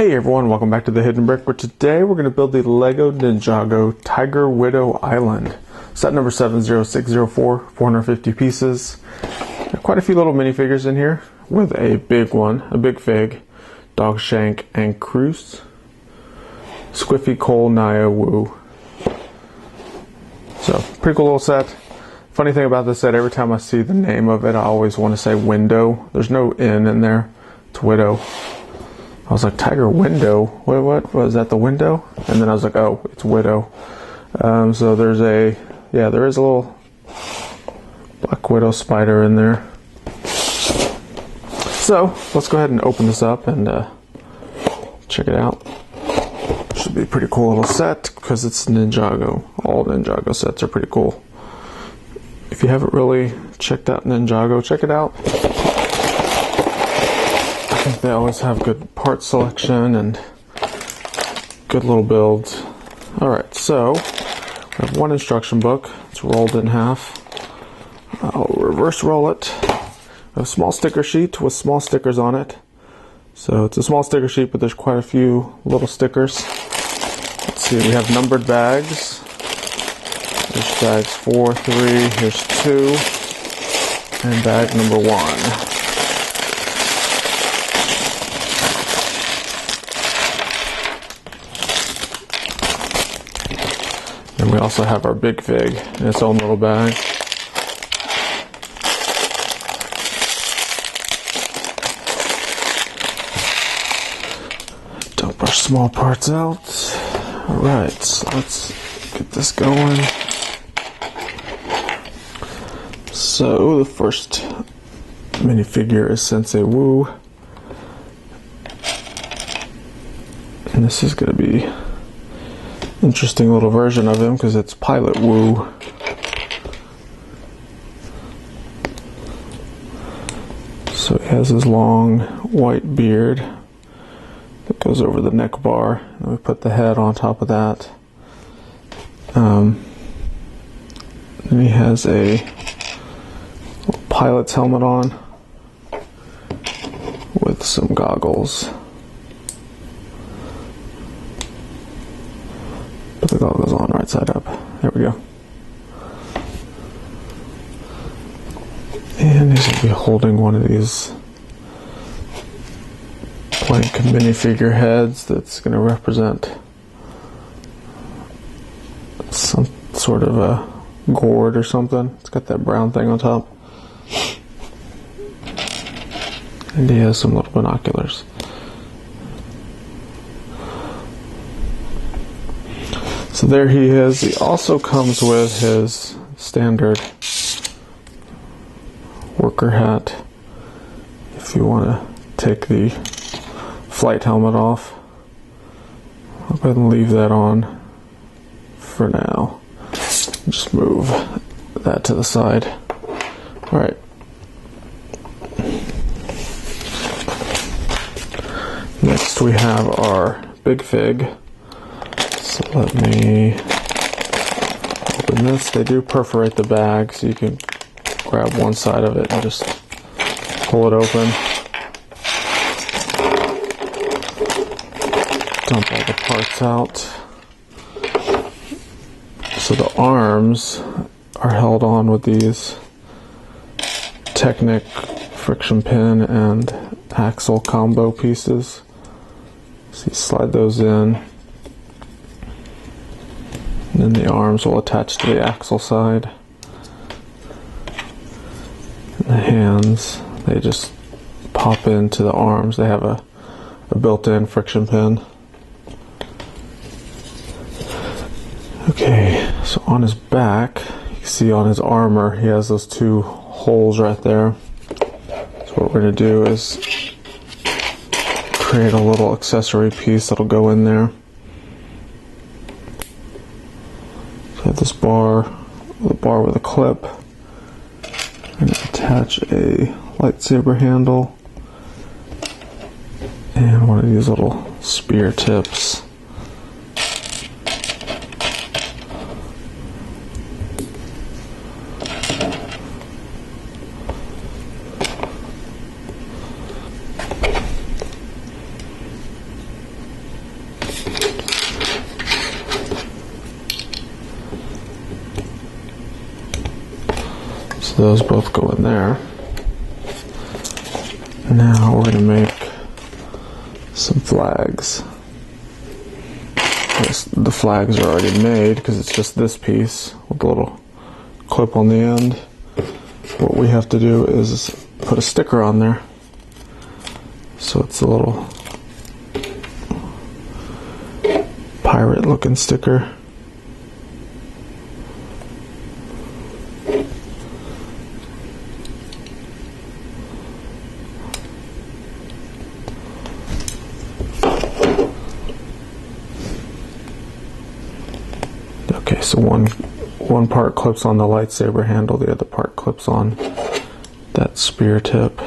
Hey everyone, welcome back to the Hidden Brick, where today we're going to build the LEGO Ninjago Tiger Widow Island. Set number 70604, 450 pieces. Quite a few little minifigures in here, with a big one, a big fig, Dog Shank and Cruz, Squiffy Cole Naya Woo. So, pretty cool little set. Funny thing about this set, every time I see the name of it, I always want to say window. There's no N in there, it's widow. I was like, Tiger Window? What? Was that the window? And then I was like, oh, it's Widow. So there is a little Black Widow spider in there. So let's go ahead and open this up and check it out. Should be a pretty cool little set because it's Ninjago. All Ninjago sets are pretty cool. If you haven't really checked out Ninjago, check it out. I think they always have good part selection and good little builds. Alright, so we have one instruction book. It's rolled in half. I'll reverse roll it. We have a small sticker sheet with small stickers on it. So it's a small sticker sheet, but there's quite a few little stickers. Let's see, we have numbered bags. There's bags 4, 3, here's 2, and bag number 1. And we also have our big fig in its own little bag. Dump our small parts out. Alright, so let's get this going. So the first minifigure is Sensei Woo. And this is going to be interesting little version of him because it's Pilot Woo. So he has his long white beard that goes over the neck bar, and we put the head on top of that. Then he has a pilot's helmet on with some goggles. Put the goggles on right side up. There we go. And he's going to be holding one of these blank minifigure heads that's going to represent some sort of a gourd or something. It's got that brown thing on top. And he has some little binoculars. So there he is. He also comes with his standard worker hat. If you want to take the flight helmet off, I'll go ahead and leave that on for now. Just move that to the side. Alright. Next we have our big fig. So let me open this. They do perforate the bag, so you can grab one side of it and just pull it open. Dump all the parts out. So the arms are held on with these Technic friction pin and axle combo pieces. So you slide those in. And then the arms will attach to the axle side. And the hands, they just pop into the arms. They have a built-in friction pin. Okay, so on his back, you can see on his armor, he has those two holes right there. So what we're going to do is create a little accessory piece that'll go in there. I have this bar with a clip, and attach a lightsaber handle and one of these little spear tips. So those both go in there. Now we're going to make some flags. The flags are already made because it's just this piece with a little clip on the end. What we have to do is put a sticker on there. So it's a little pirate looking sticker. Okay, so one part clips on the lightsaber handle, the other part clips on that spear tip.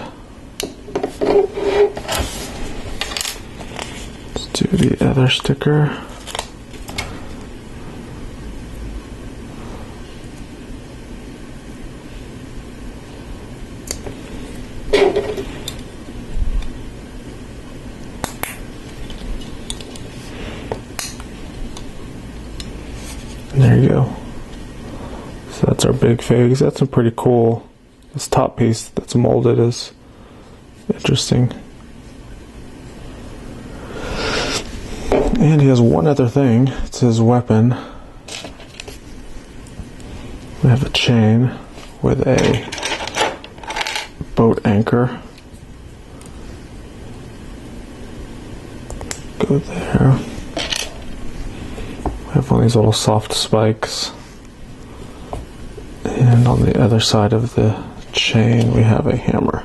Let's do the other sticker. And there you go. So that's our big figs. That's a pretty cool. This top piece that's molded is interesting. And he has one other thing. It's his weapon. We have a chain with a boat anchor. Go there. We have one of these little soft spikes. And on the other side of the chain we have a hammer.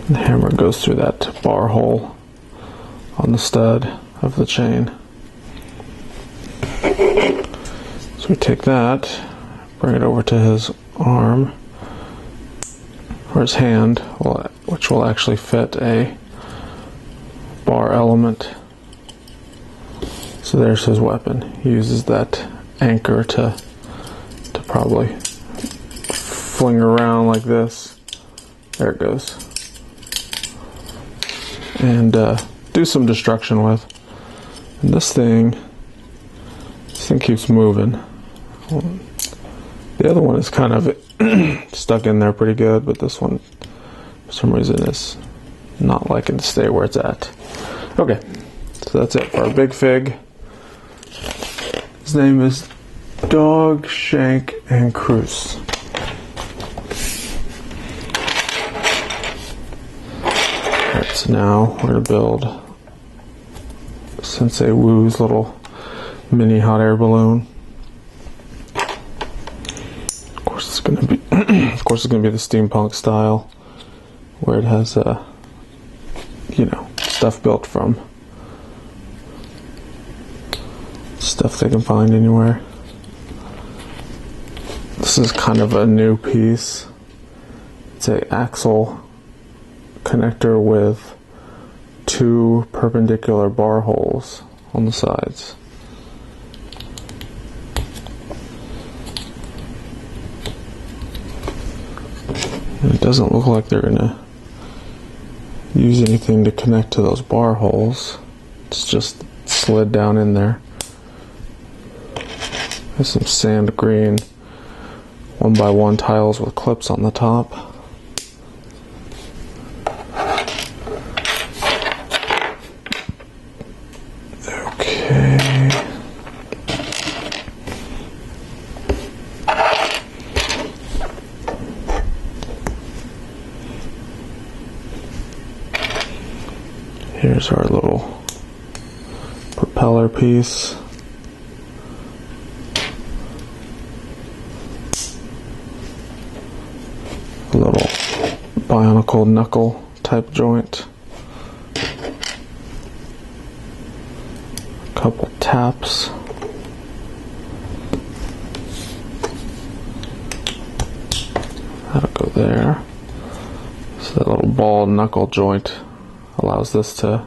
The hammer goes through that bar hole on the stud of the chain. So we take that, bring it over to his arm, or his hand, which will actually fit a bar element. So there's his weapon. He uses that anchor to probably fling around like this. There it goes. And do some destruction with. And this thing keeps moving. The other one is kind of stuck in there pretty good, but this one, for some reason, is not liking to stay where it's at. Okay, so that's it for our big fig. His name is Dog, Shank, and Cruz. Alright, so now we're going to build Sensei Wu's little mini hot air balloon. Of course, it's going to be the steampunk style, where it has stuff built from stuff they can find anywhere. This is kind of a new piece. It's an axle connector with two perpendicular bar holes on the sides. And it doesn't look like they're gonna use anything to connect to those bar holes. It's just slid down in there. There's some sand green 1x1 tiles with clips on the top. Okay. Here's our little propeller piece. A little bionicle knuckle type joint. A couple taps. That'll go there. So that little ball knuckle joint allows this to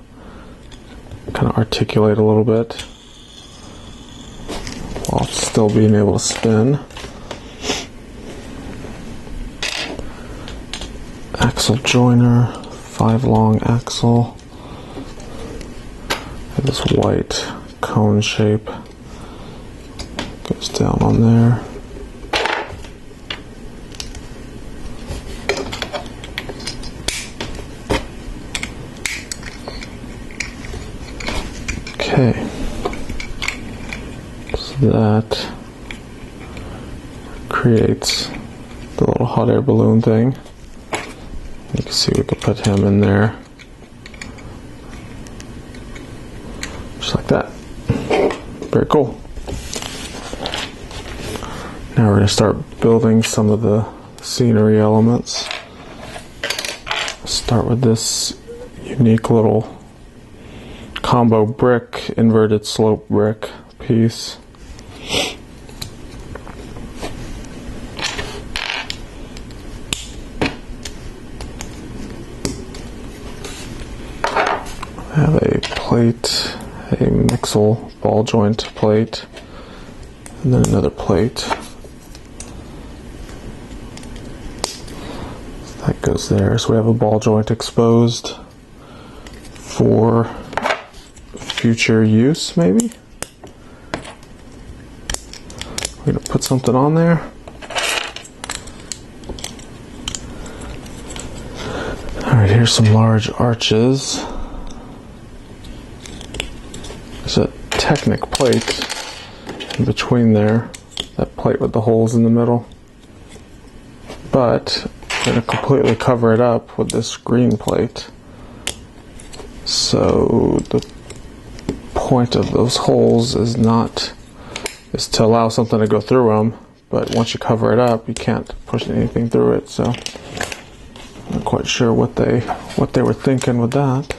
kind of articulate a little bit while still being able to spin. Axle joiner, 5-long axle. This white cone shape goes Goes down on there. Okay. So that creates the little hot air balloon thing. You can see we could put him in there. Just like that. Very cool. Now we're going to start building some of the scenery elements. Start with this unique little combo brick, inverted slope brick piece. I have a plate, a mixel ball joint plate, and then another plate. So that goes there. So we have a ball joint exposed for future use, maybe? We're going to put something on there. Alright, here's some large arches. There's a Technic plate in between there, that plate with the holes in the middle. But I'm going to completely cover it up with this green plate. So the point of those holes is to allow something to go through them, but once you cover it up, you can't push anything through it. So I'm not quite sure what they were thinking with that.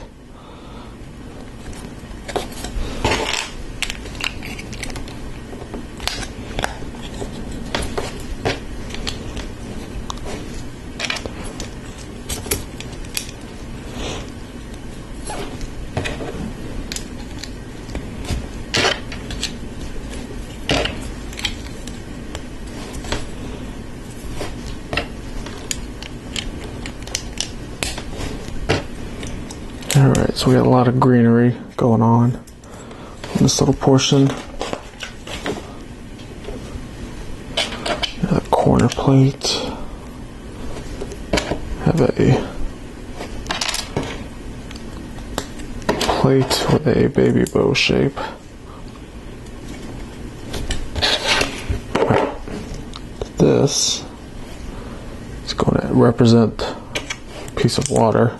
Alright, so we got a lot of greenery going on in this little portion. Got a corner plate. Have a plate with a baby bow shape. This is going to represent a piece of water.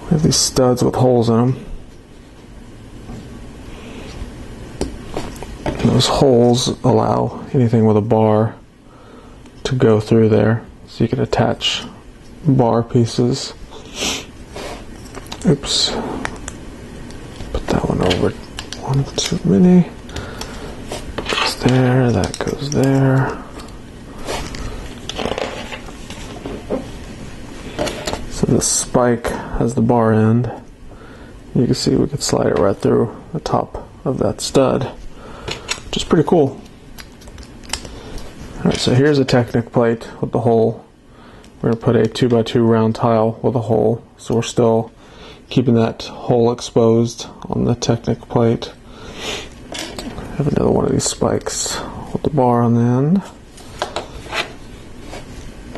We have these studs with holes in them. And those holes allow anything with a bar to go through there. So you can attach bar pieces. Oops. Put that one over one too many. Goes there, that goes there. So this spike has the bar end. You can see we could slide it right through the top of that stud, which is pretty cool. Alright, so here's a Technic plate with the hole. We're going to put a 2x2 round tile with a hole, so we're still keeping that hole exposed on the Technic plate. I have another one of these spikes with the bar on the end.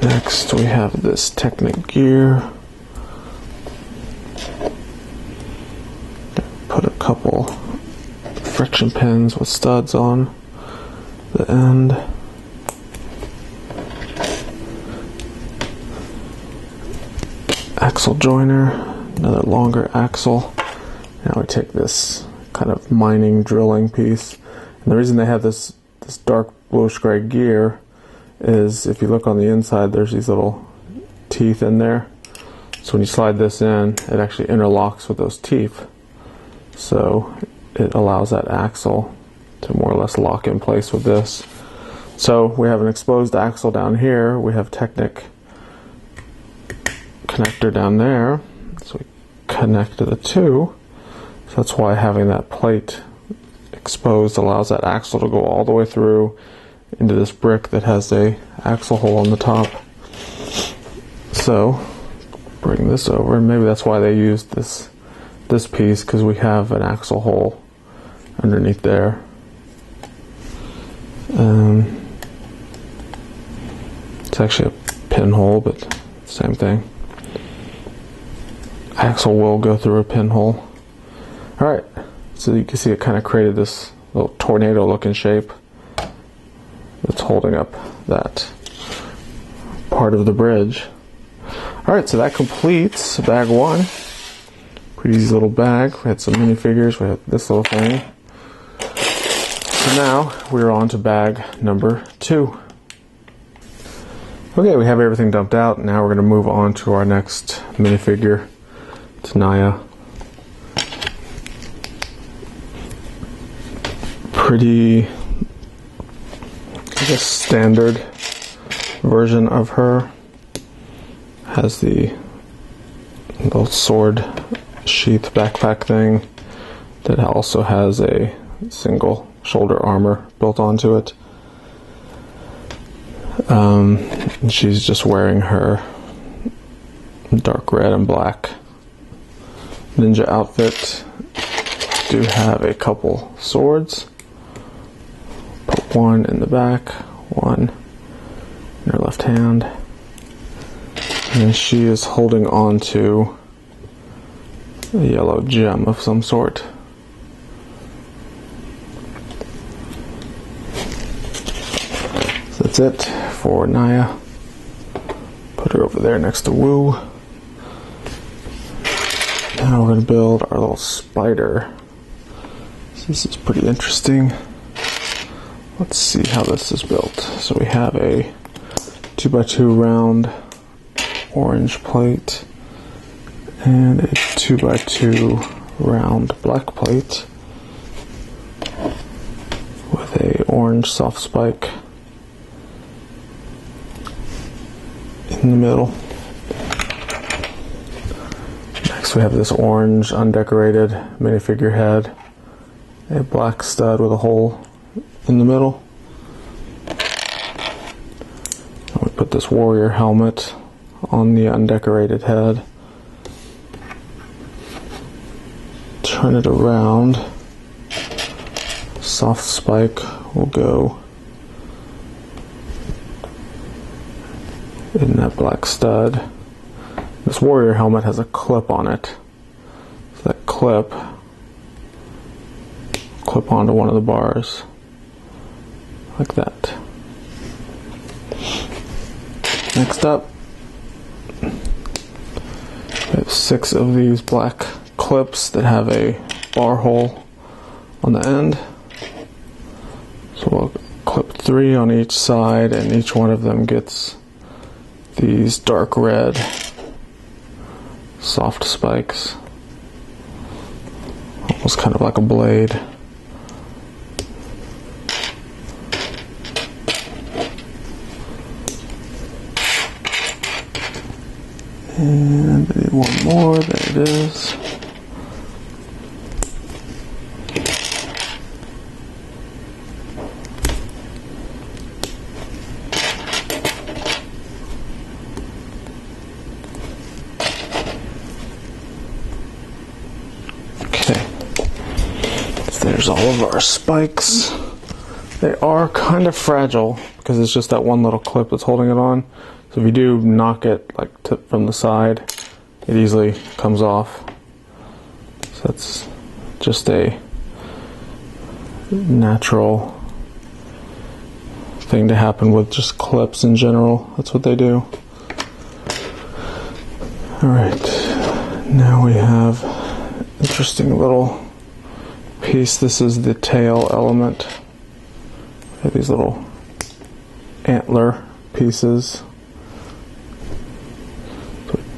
Next we have this Technic gear. Put a couple friction pins with studs on the end. Axle joiner, another longer axle. Now we take this kind of mining drilling piece. And the reason they have this dark bluish gray gear is if you look on the inside, there's these little teeth in there. So when you slide this in, it actually interlocks with those teeth. So it allows that axle to more or less lock in place with this. So we have an exposed axle down here. We have Technic connector down there. So we connect to the two. So that's why having that plate exposed allows that axle to go all the way through into this brick that has a axle hole on the top. So bring this over. Maybe that's why they used this piece, because we have an axle hole underneath there. It's actually a pinhole, but same thing. Axle will go through a pinhole. Alright, so you can see it kind of created this little tornado looking shape that's holding up that part of the bridge. Alright, so that completes bag 1. Pretty easy little bag. We had some minifigures, we had this little thing. So now we're on to bag number 2. Okay, we have everything dumped out. Now we're going to move on to our next minifigure. It's Naya. Pretty, I guess, standard version of her. Has the little sword sheath backpack thing that also has a single shoulder armor built onto it. She's just wearing her dark red and black ninja outfit. Do have a couple swords. Put one in the back, one in her left hand, and she is holding on to a yellow gem of some sort. So that's it for Naya. Put her over there next to Wu. Now we're going to build our little spider. So this is pretty interesting. Let's see how this is built. So we have a 2x2 round orange plate and a 2x2 round black plate with a orange soft spike in the middle. Next we have this orange undecorated minifigure head, a black stud with a hole in the middle. And we put this warrior helmet on the undecorated head. Turn it around. Soft spike will go in that black stud. This warrior helmet has a clip on it. So that clip onto one of the bars like that. Next up, we have 6 of these black clips that have a bar hole on the end. So we'll clip 3 on each side, and each one of them gets these dark red soft spikes, almost kind of like a blade. And I need one more. There it is. Okay. So there's all of our spikes. They are kind of fragile because it's just that one little clip that's holding it on. So if you do knock it from the side, it easily comes off. So that's just a natural thing to happen with just clips in general. That's what they do. Alright, now we have interesting little piece. This is the tail element. We have these little antler pieces.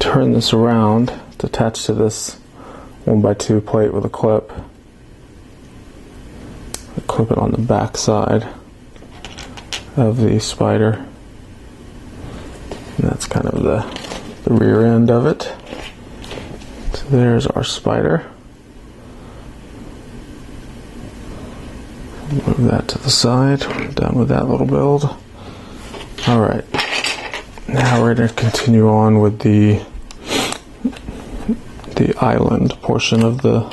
Turn this around to attach to this 1x2 plate with a clip. I clip it on the back side of the spider. And that's kind of the rear end of it. So there's our spider. Move that to the side. We're done with that little build. Alright. Now we're going to continue on with the the island portion of the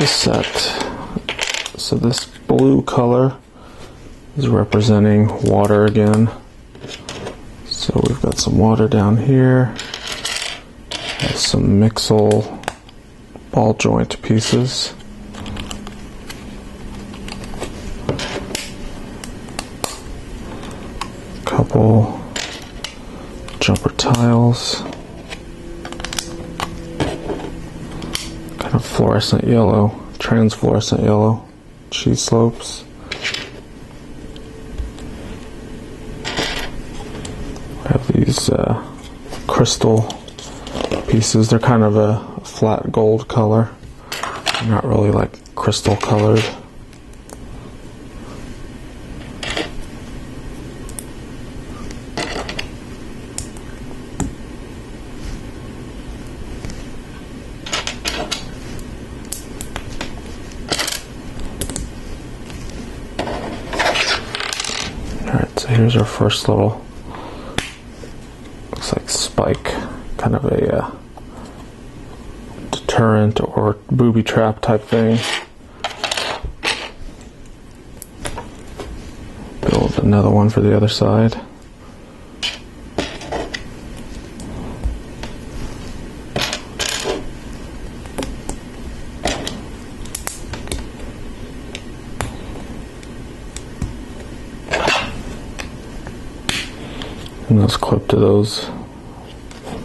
set. So this blue color is representing water again. So we've got some water down here, some mixel ball joint pieces. Couple jumper tiles, kind of fluorescent yellow, transfluorescent yellow cheese slopes. We have these crystal pieces. They're kind of a flat gold color, they're not really like crystal colored. Alright, so here's our first little, looks like spike, kind of a deterrent or booby trap type thing. Build another one for the other side. And those clip to those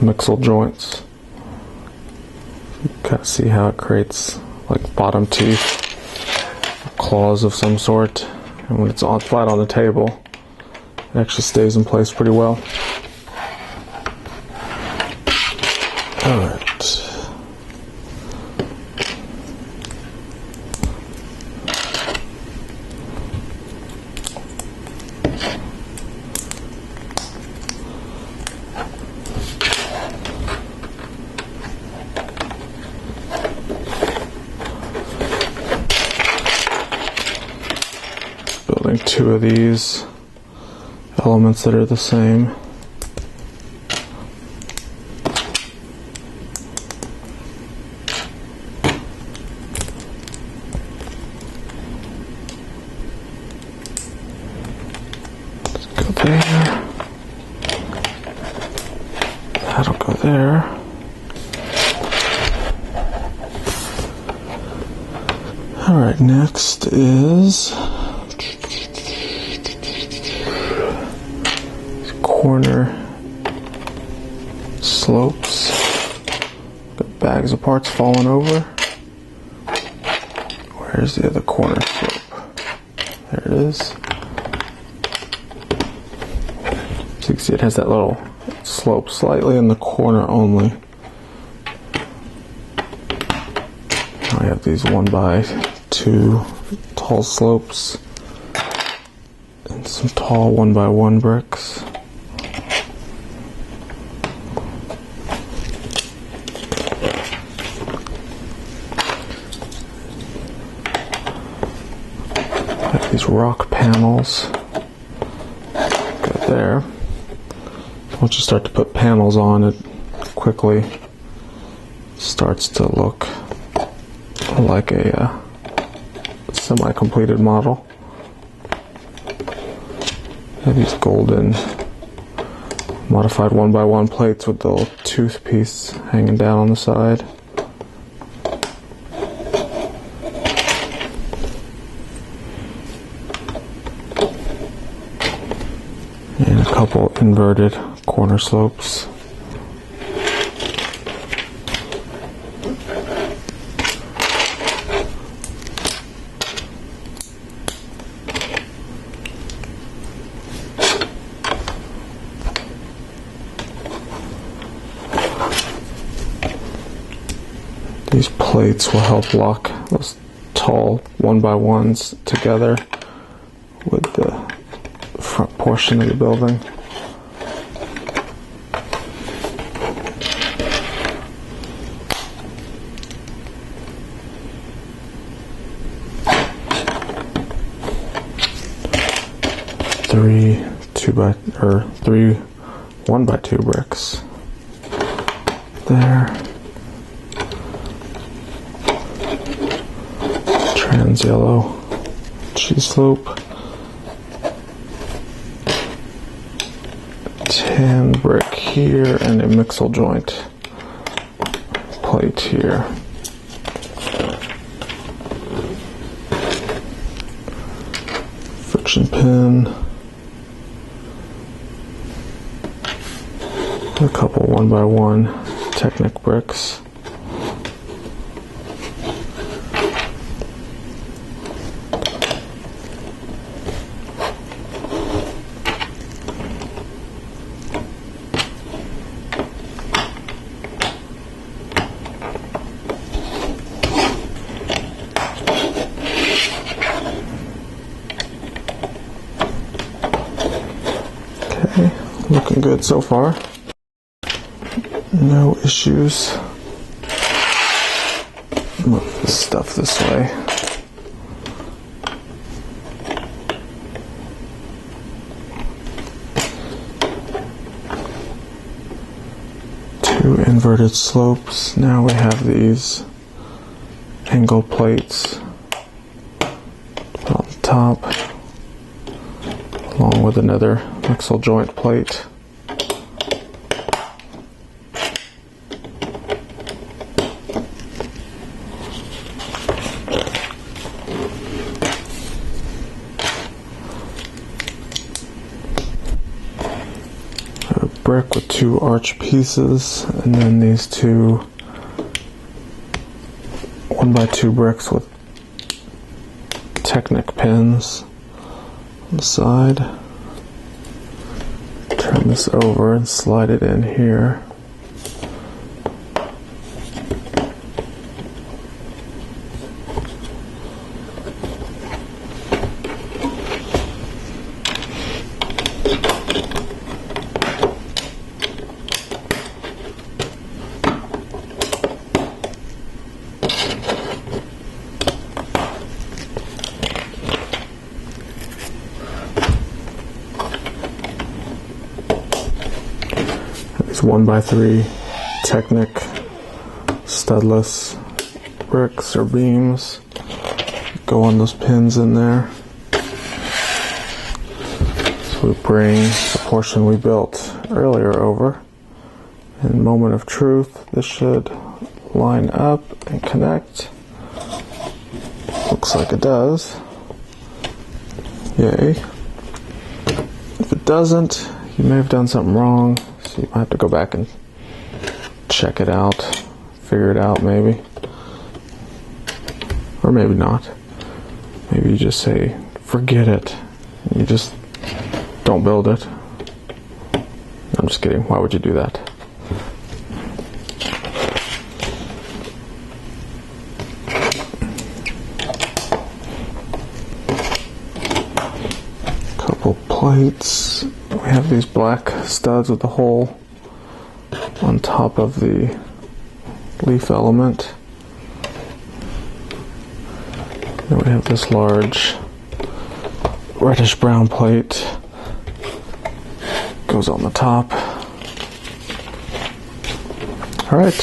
mixel joints. You kind of see how it creates like bottom teeth, claws of some sort, and when it's on flat on the table, it actually stays in place pretty well. Alright. Building two of these elements that are the same. Let's go there. That'll go there. Alright, next is corner slopes. Got bags of parts falling over. Where's the other corner slope? There it is. So you can see it has that little slope slightly in the corner only. Now we have these 1x2 tall slopes and some tall 1x1 bricks. Got these rock panels. Go there. Once you start to put panels on, it quickly starts to look like a semi-completed model. Have these golden modified 1x1 plates with the little tooth piece hanging down on the side. And a couple inverted corner slopes. These plates will help lock those tall 1x1s together with the front portion of the building. Three 1x2 bricks. there. Trans yellow cheese slope. Tan brick here and a mixel joint plate here. Friction pin. A couple 1x1 Technic bricks. Okay, looking good so far. No issues. Move this stuff this way. Two inverted slopes. Now we have these angle plates on the top, along with another mixel joint plate. Brick with two arch pieces, and then these two 1x2 bricks with Technic pins on the side. Turn this over and slide it in here. These 1x3 Technic studless bricks or beams go on those pins in there. So we bring the portion we built earlier over. In moment of truth, this should line up and connect. Looks like it does. Yay. If it doesn't, you may have done something wrong. So you might have to go back and check it out, figure it out maybe. Or maybe not. Maybe you just say, forget it. You just don't build it. I'm just kidding. Why would you do that? Couple plates. We have these black studs with the hole on top of the leaf element. Then we have this large reddish brown plate. Goes on the top. Alright,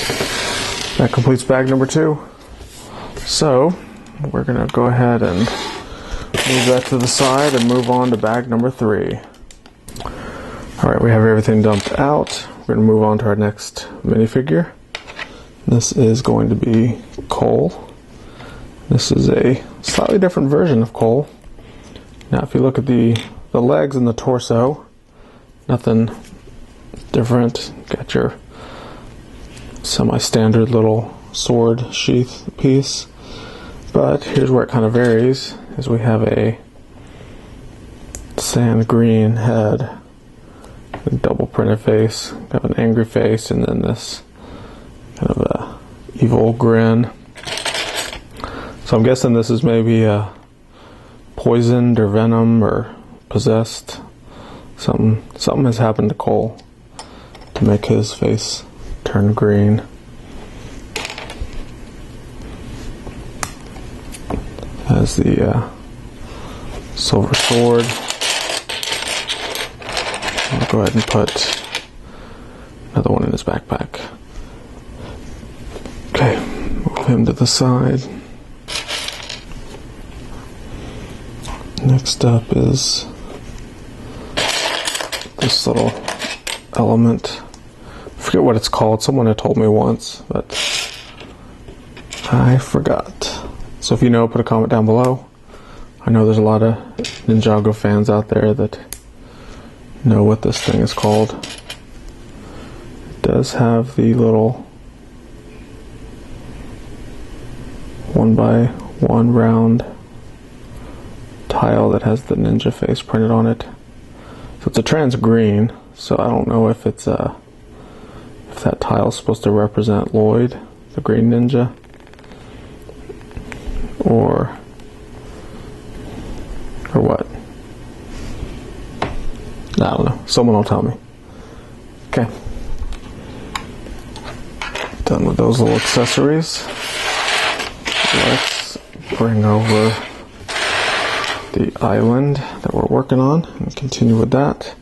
that completes bag number 2. So, we're going to go ahead and move that to the side and move on to bag number 3. Alright, we have everything dumped out. We're going to move on to our next minifigure. This is going to be Cole. This is a slightly different version of Cole. Now if you look at the legs and the torso, nothing different. Got your semi-standard little sword sheath piece. But here's where it kind of varies, is we have a sand green head, a double printed face, got an angry face, and then this kind of a evil grin. So I'm guessing this is maybe poisoned or venom or possessed. Something has happened to Cole to make his face turn green. Has the silver sword. I'll go ahead and put another one in his backpack. move him to the side. Next up is this little element. I forget what it's called. Someone had told me once, but I forgot. So if you know, put a comment down below. I know there's a lot of Ninjago fans out there that know what this thing is called. It does have the little 1x1 round tile that has the ninja face printed on it. So it's a trans green, so I don't know if it's if that tile is supposed to represent Lloyd, the green ninja, or what. I don't know. Someone will tell me. Okay. Done with those little accessories. Let's bring over the island that we're working on and continue with that.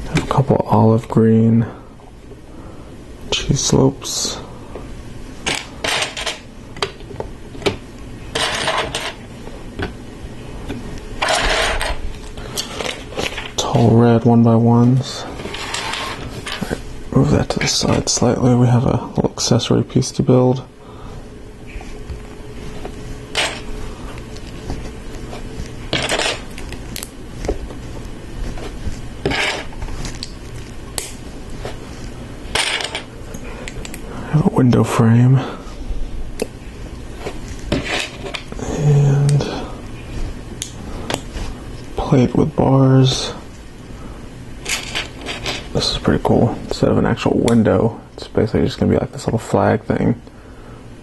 Have a couple olive green cheese slopes. Tall red 1x1s. Alright, move that to the side slightly. We have a little accessory piece to build. Have a window frame. And plate with bars. This is pretty cool. Instead of an actual window, it's basically just going to be like this little flag thing.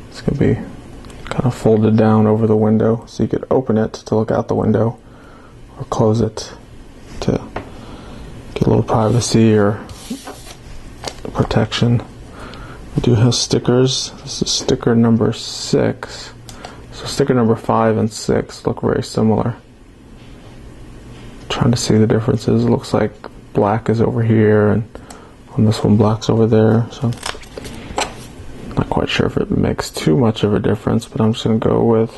It's going to be kind of folded down over the window, so you could open it to look out the window, or close it to get a little privacy or protection. We do have stickers. This is sticker number 6. So sticker number 5 and 6 look very similar. Trying to see the differences. It looks like black is over here, and on this one black's over there, so not quite sure if it makes too much of a difference, but I'm just going to go with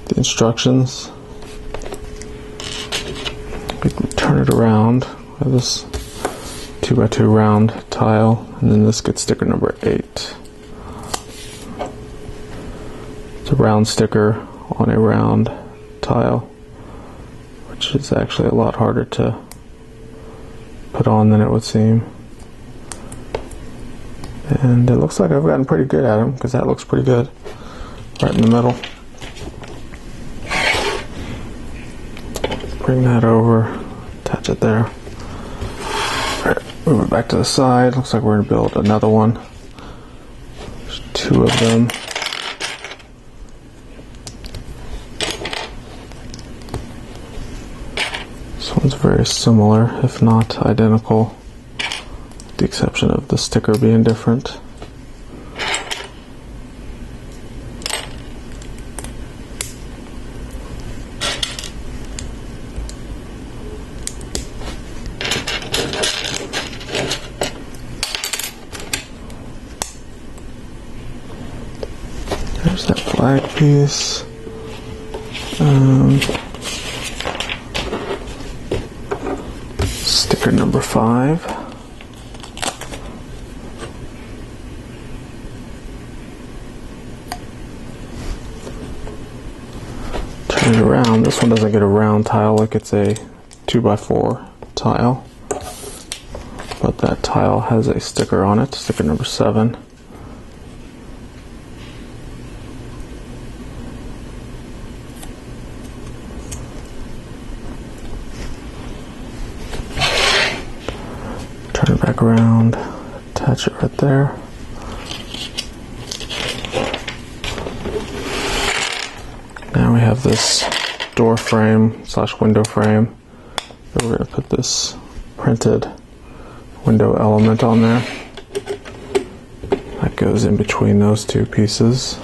the instructions. We can turn it around. We have this 2x2 round tile, and then this gets sticker number 8. It's a round sticker on a round tile, which is actually a lot harder to put on than it would seem. And it looks like I've gotten pretty good at them, because that looks pretty good right in the middle. Bring that over, attach it there. Alright, move it back to the side. Looks like we're going to build another one. There's 2 of them. This one's very similar, if not identical, with the exception of the sticker being different. There's that flag piece. Sticker number 5. Turn it around. This one doesn't get a round tile like it's a 2x4 tile, but that tile has a sticker on it, sticker number 7. Turn it back around, attach it right there. Now we have this door frame / window frame. We're going to put this printed window element on there. That goes in between those 2 pieces.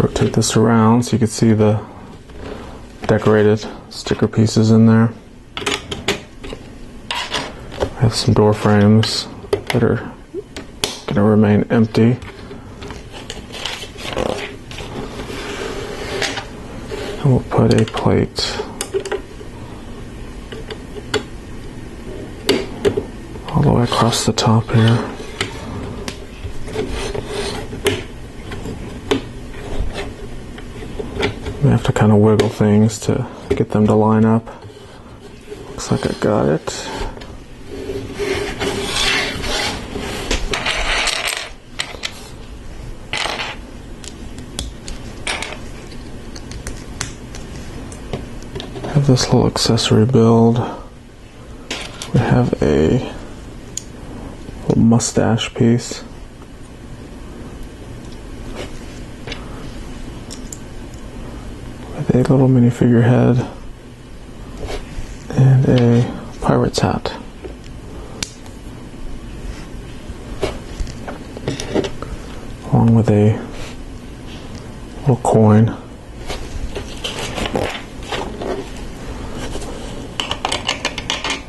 Rotate this around so you can see the decorated sticker pieces in there. have some door frames that are going to remain empty. And we'll put a plate all the way across the top here. We have to kind of wiggle things to get them to line up. Looks like I got it. Have this little accessory build. We have a little mustache piece. With a little minifigure head and a pirate's hat. Along with a little coin.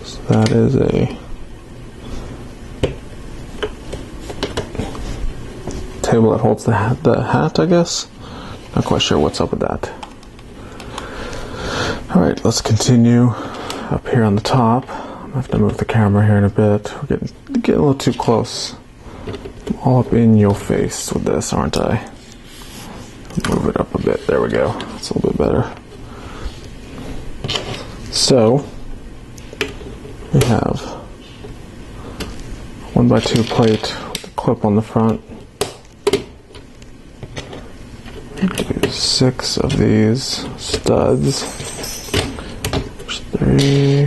So that is a table that holds the hat, I guess. Not quite sure what's up with that. Alright, let's continue up here on the top. I'm going to have to move the camera here in a bit. We're getting a little too close. I'm all up in your face with this, aren't I? Move it up a bit. There we go. That's a little bit better. So, we have a 1x2 plate with a clip on the front. Do 6 of these studs. 3,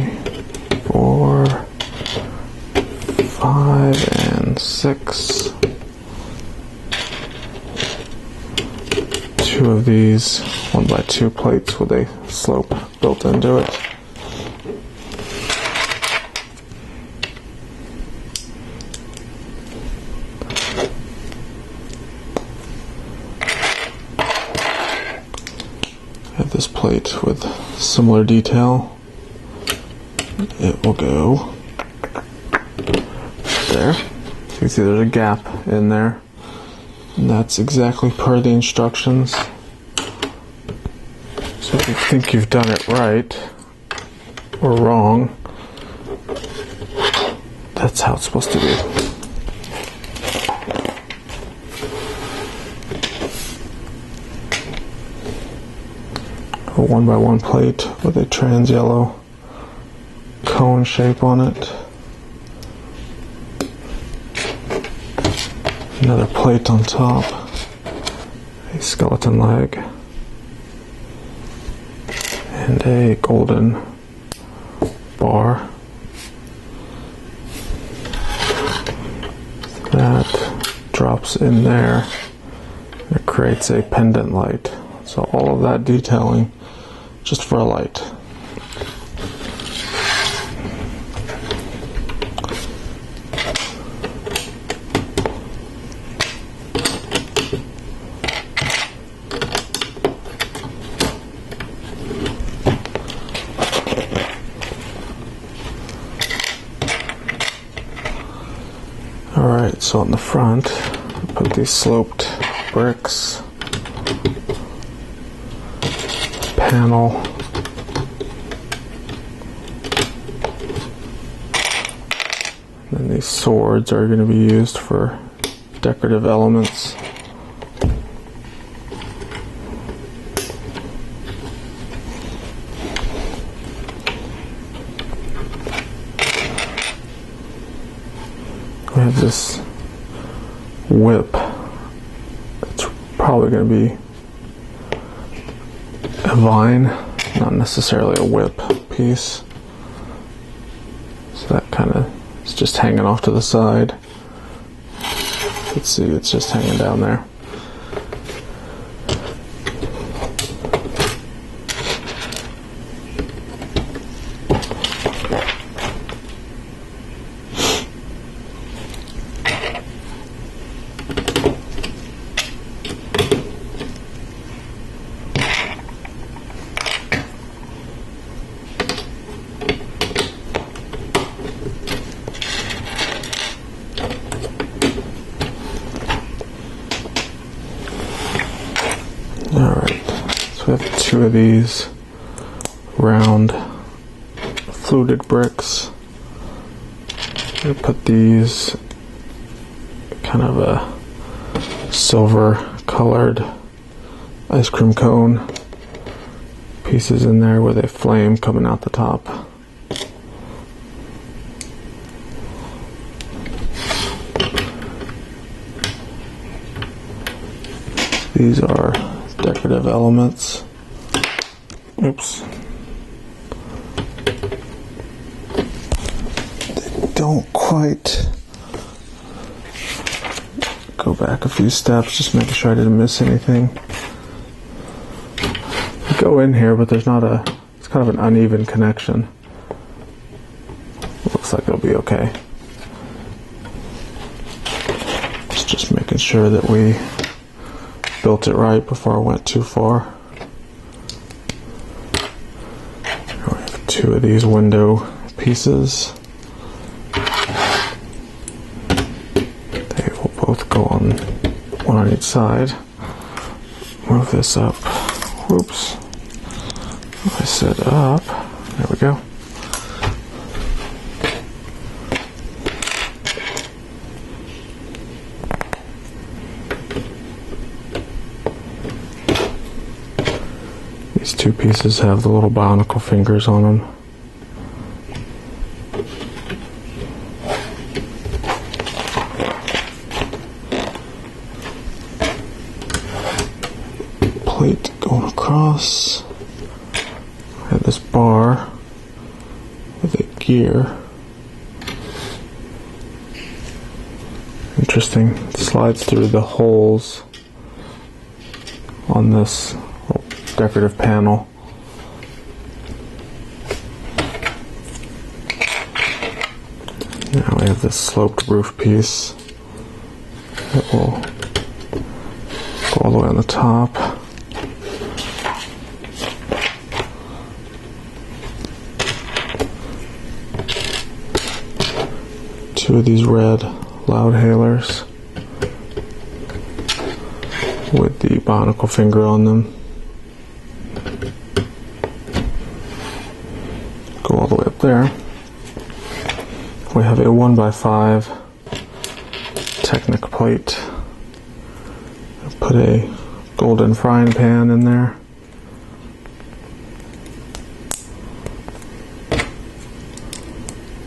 4, 5, and 6. 2 of these 1x2 plates with a slope built into it. I have this plate with similar detail. It will go there. So you can see there's a gap in there. And that's exactly per the instructions. So if you think you've done it right or wrong, that's how it's supposed to be. A 1x1 plate with a trans yellow cone shape on it. Another plate on top. A skeleton leg. And a golden bar. That drops in there. And it creates a pendant light. So all of that detailing just for a light. Alright, so on the front, put these sloped bricks, panel, and then these swords are going to be used for decorative elements. We have this whip. It's probably going to be a vine, not necessarily a whip piece. So that kind of is just hanging off to the side. Let's see, it's just hanging down there. We have 2 of these round fluted bricks. I'm gonna put these kind of a silver colored ice cream cone pieces in there with a flame coming out the top. These are decorative elements. Oops. They don't quite. Go back a few steps, just making sure I didn't miss anything. Go in here, but there's not a, it's kind of an uneven connection. Looks like it'll be okay. Just making sure that we built it right before I went too far. We have 2 of these window pieces. They will both go on one on each side. Move this up. Whoops. I said up. There we go. These 2 pieces have the little bionicle fingers on them. Plate going across. I have this bar with a gear. Interesting. It slides through the holes on this decorative panel. Now we have this sloped roof piece that will go all the way on the top. Two of these red loud hailers with the bionicle finger on them. Go all the way up there. We have a 1x5 Technic plate. Put a golden frying pan in there. A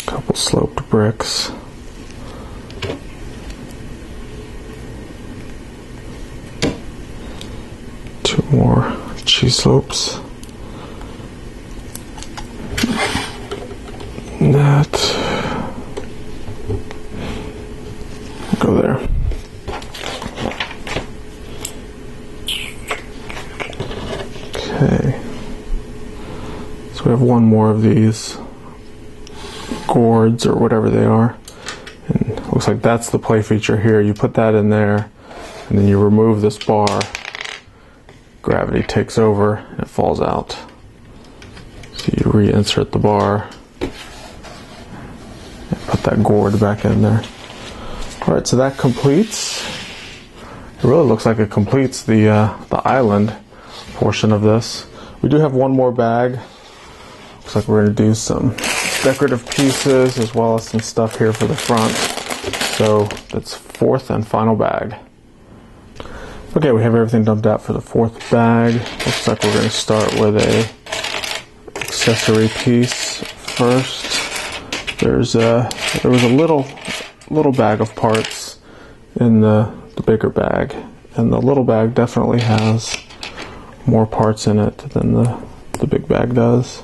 couple sloped bricks. Two more cheese slopes. That go there. Okay. So we have one more of these gourds or whatever they are. And it looks like that's the play feature here. You put that in there and then you remove this bar. Gravity takes over and it falls out. So you reinsert the bar. Put that gourd back in there. Alright, so that completes. It really looks like it completes the island portion of this. We do have one more bag. Looks like we're going to do some decorative pieces as well as some stuff here for the front. So that's fourth and final bag. Okay, we have everything dumped out for the fourth bag. Looks like we're going to start with a accessory piece first. There was a little bag of parts in the bigger bag, and the little bag definitely has more parts in it than the big bag does.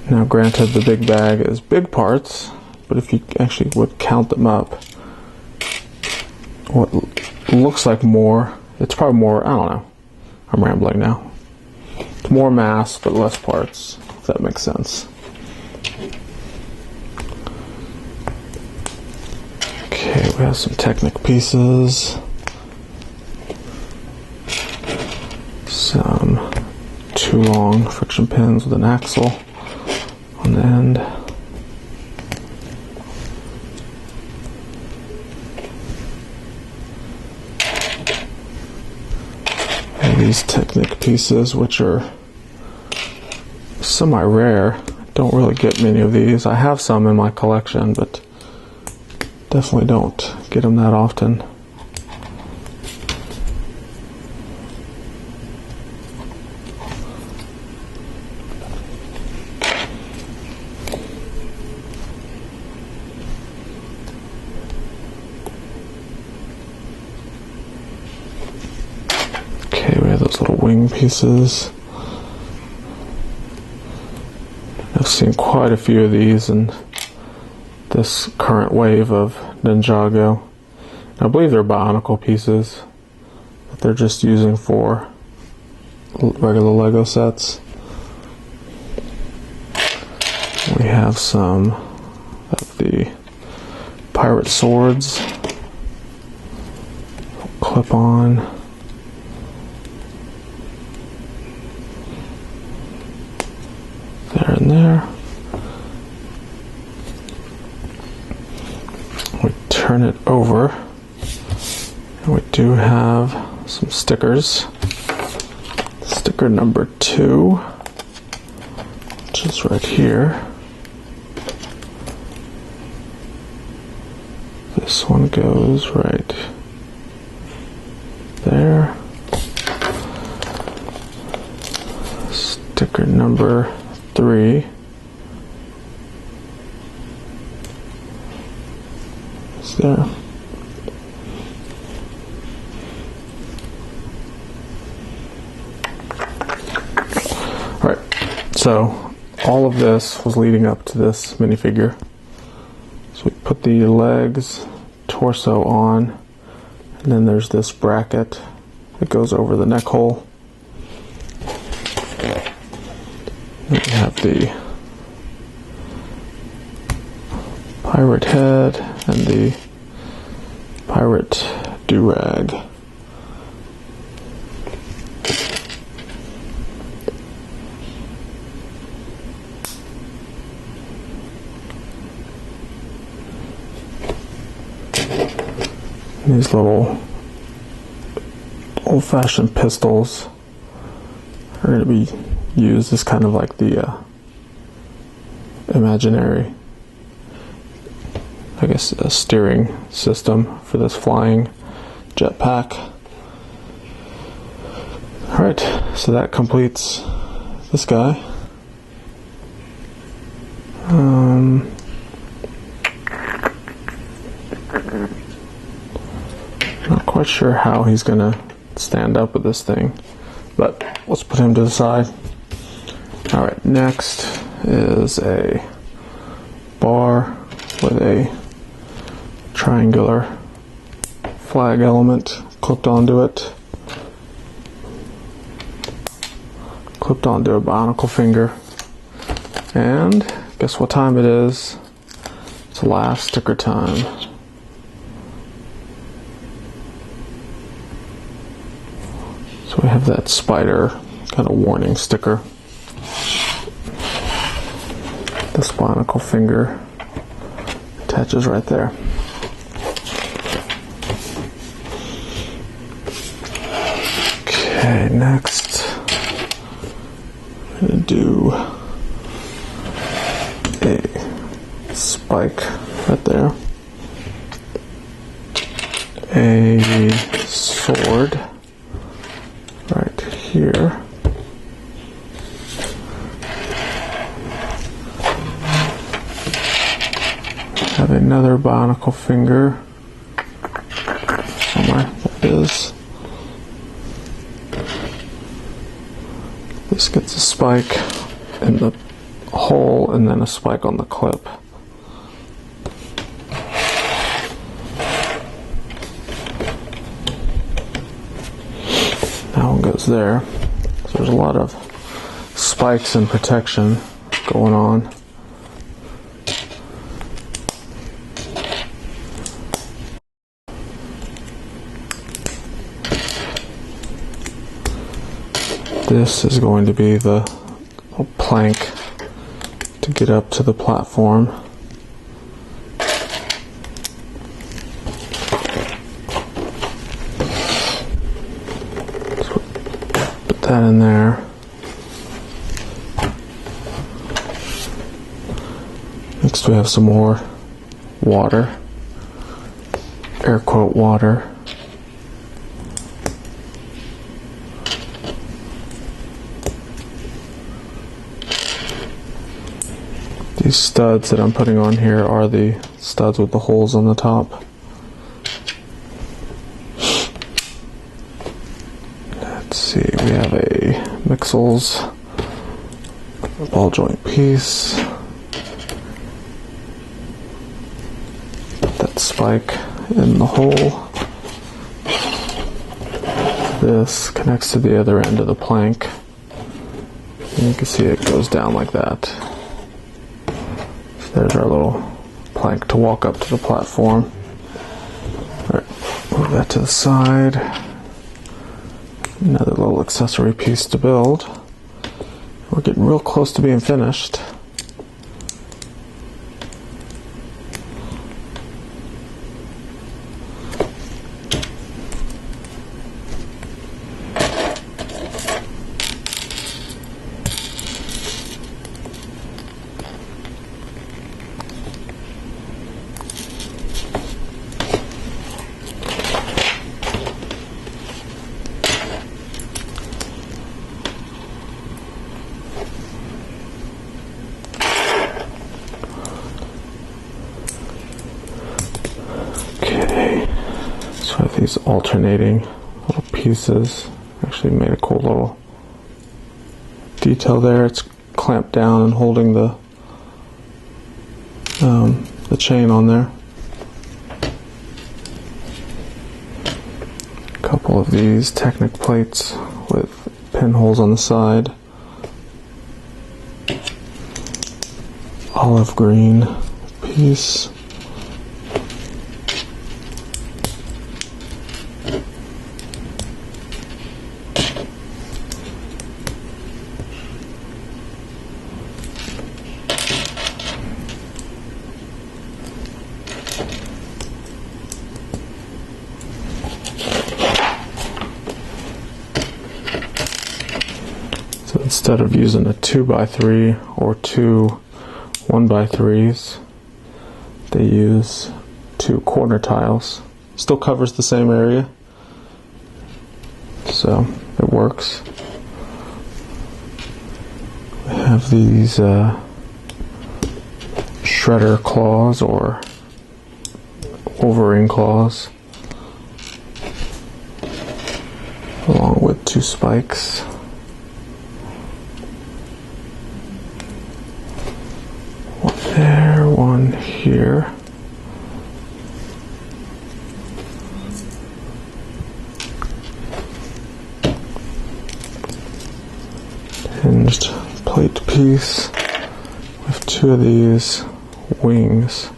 Now granted, the big bag is big parts, but if you actually would count them up, what looks like more, it's probably more, I don't know, I'm rambling now. It's more mass but less parts, if that makes sense. Okay, we have some Technic pieces, some 2 long friction pins with an axle on the end, these Technic pieces, which are semi-rare. Don't really get many of these. I have some in my collection, but definitely don't get them that often. Okay, we have those little wing pieces. I've seen quite a few of these in this current wave of Ninjago. I believe they're Bionicle pieces that they're just using for regular Lego sets. We have some of the pirate swords. Clip on. There and there. We turn it over, and we do have some stickers. Sticker number 2, which is right here. This one goes right there. Sticker number 3 is there. Alright, so all of this was leading up to this minifigure. So we put the legs, torso on, and then there's this bracket that goes over the neck hole. We have the pirate head and the pirate do-rag. These little old-fashioned pistols are going to be used as kind of like the imaginary, I guess, a steering system for this flying jetpack. Alright, so that completes this guy. Not quite sure how he's gonna stand up with this thing, but let's put him to the side. Alright, next is a bar with a triangular flag element clipped onto it. Clipped onto a Bionicle finger. And guess what time it is? It's last sticker time. So we have that spider kind of warning sticker. This Bionicle finger attaches right there. Okay, next I'm going to do a spike right there. A sword right here. Have another Bionicle finger somewhere. There it is. This gets a spike in the hole and then a spike on the clip. That one goes there. So there's a lot of spikes and protection going on. This is going to be the little plank to get up to the platform. So that in there. Next we have some more water, air quote water. These studs that I'm putting on here are the studs with the holes on the top. Let's see, we have a Mixels ball joint piece. That spike in the hole. This connects to the other end of the plank. And you can see it goes down like that. There's our little plank to walk up to the platform. Alright, move that to the side. Another little accessory piece to build. We're getting real close to being finished. So I have these alternating little pieces. Actually made a cool little detail there. It's clamped down and holding the chain on there. A couple of these Technic plates with pinholes on the side. Olive green piece. So instead of using a 2x3 or two 1x3s, they use 2 corner tiles. Still covers the same area, so it works. We have these shredder claws or O-ring claws, along with 2 spikes. One there, one here. Hinged plate piece with 2 of these wings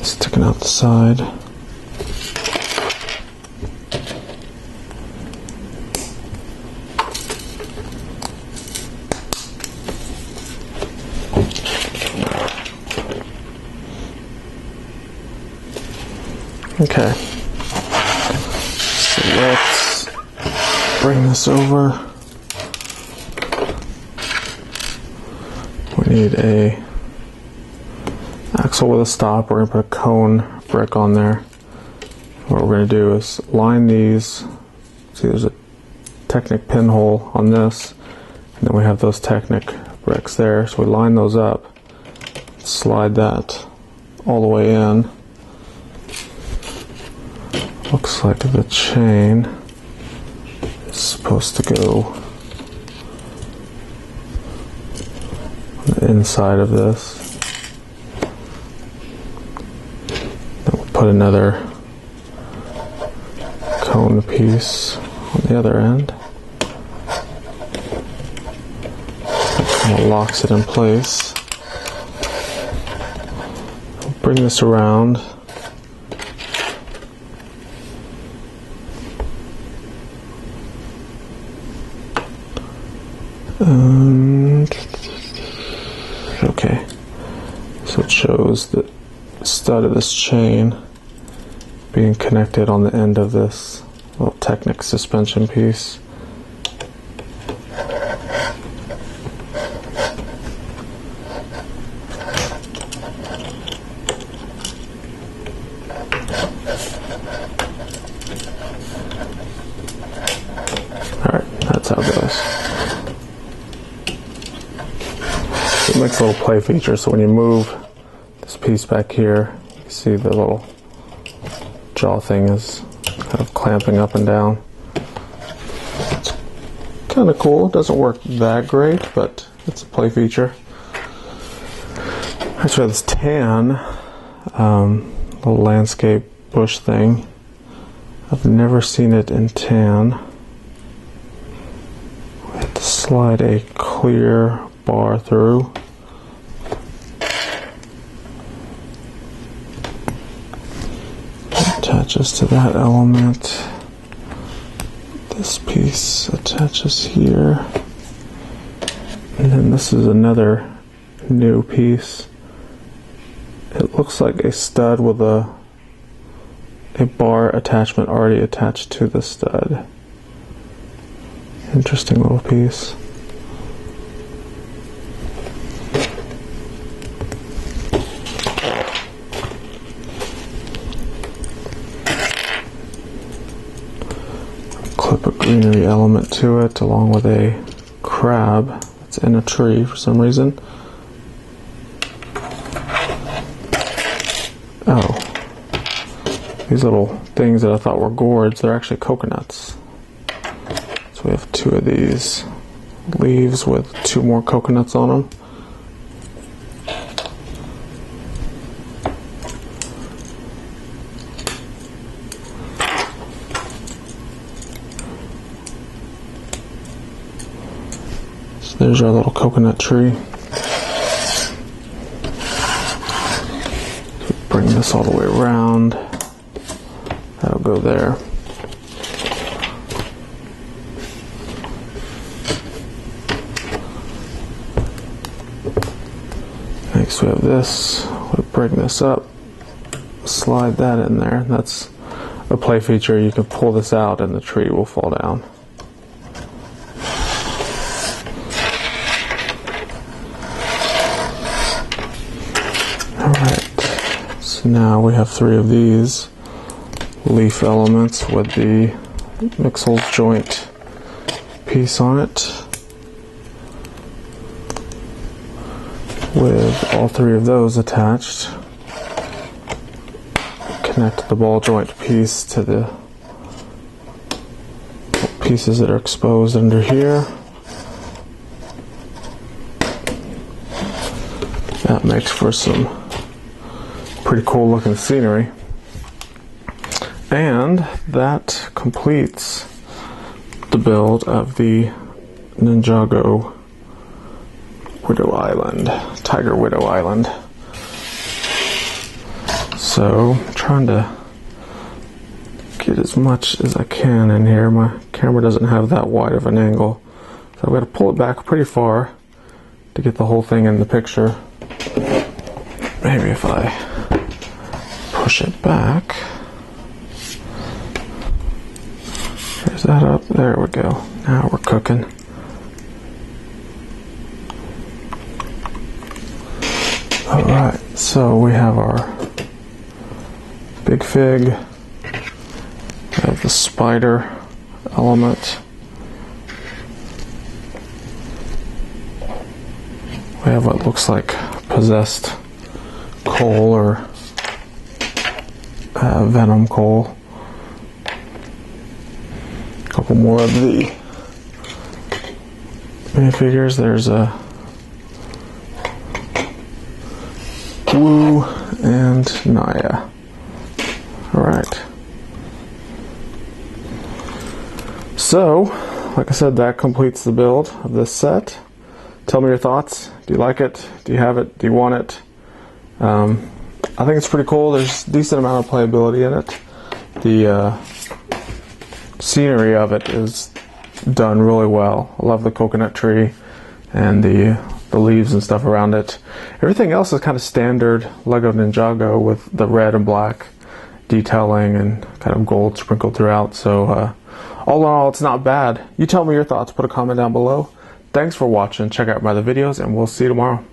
sticking out the side. Okay, so let's bring this over. We need a axle with a stop. We're going to put a cone brick on there. What we're going to do is line these. See, there's a Technic pinhole on this, and then we have those Technic bricks there. So we line those up, slide that all the way in. Looks like the chain is supposed to go on the inside of this. Then we'll put another cone piece on the other end. That kind of locks it in place. We'll bring this around. Okay, so it shows the stud of this chain being connected on the end of this little Technic suspension piece. Alright, that's how it goes. It makes a little play feature, so when you move this piece back here, you see the little jaw thing is kind of clamping up and down. It's kind of cool. It doesn't work that great, but it's a play feature. Actually, this tan little landscape bush thing, I've never seen it in tan. We have to slide a clear bar through. Attaches to that element. This piece attaches here. And then this is another new piece. It looks like a stud with a bar attachment already attached to the stud. Interesting little piece. Clip a greenery element to it along with a crab that's in a tree for some reason. Oh, these little things that I thought were gourds, they're actually coconuts. So we have two of these leaves with two more coconuts on them. So there's our little coconut tree. Bring this all the way around. That'll go there. Next we have this. We'll bring this up, slide that in there. That's a play feature. You can pull this out and the tree will fall down. Alright, so now we have three of these leaf elements with the mixel joint piece on it, with all three of those attached. Connect the ball joint piece to the pieces that are exposed under here. That makes for some pretty cool looking scenery. And that completes the build of the Ninjago Widow Island, Tiger Widow Island. So I'm trying to get as much as I can in here. My camera doesn't have that wide of an angle, so I've got to pull it back pretty far to get the whole thing in the picture. Maybe if I push it back. Is that up? There we go. Now we're cooking. Alright, so we have our big fig. We have the spider element. We have what looks like possessed coal or venom coal. A couple more of the minifigures. There's a Wu and Naya. Alright. So, like I said, that completes the build of this set. Tell me your thoughts. Do you like it? Do you have it? Do you want it? I think it's pretty cool. There's a decent amount of playability in it. The scenery of it is done really well. I love the coconut tree and the leaves and stuff around it. Everything else is kind of standard Lego Ninjago with the red and black detailing and kind of gold sprinkled throughout. So all in all, it's not bad. You tell me your thoughts. Put a comment down below. Thanks for watching. Check out my other videos, and we'll see you tomorrow.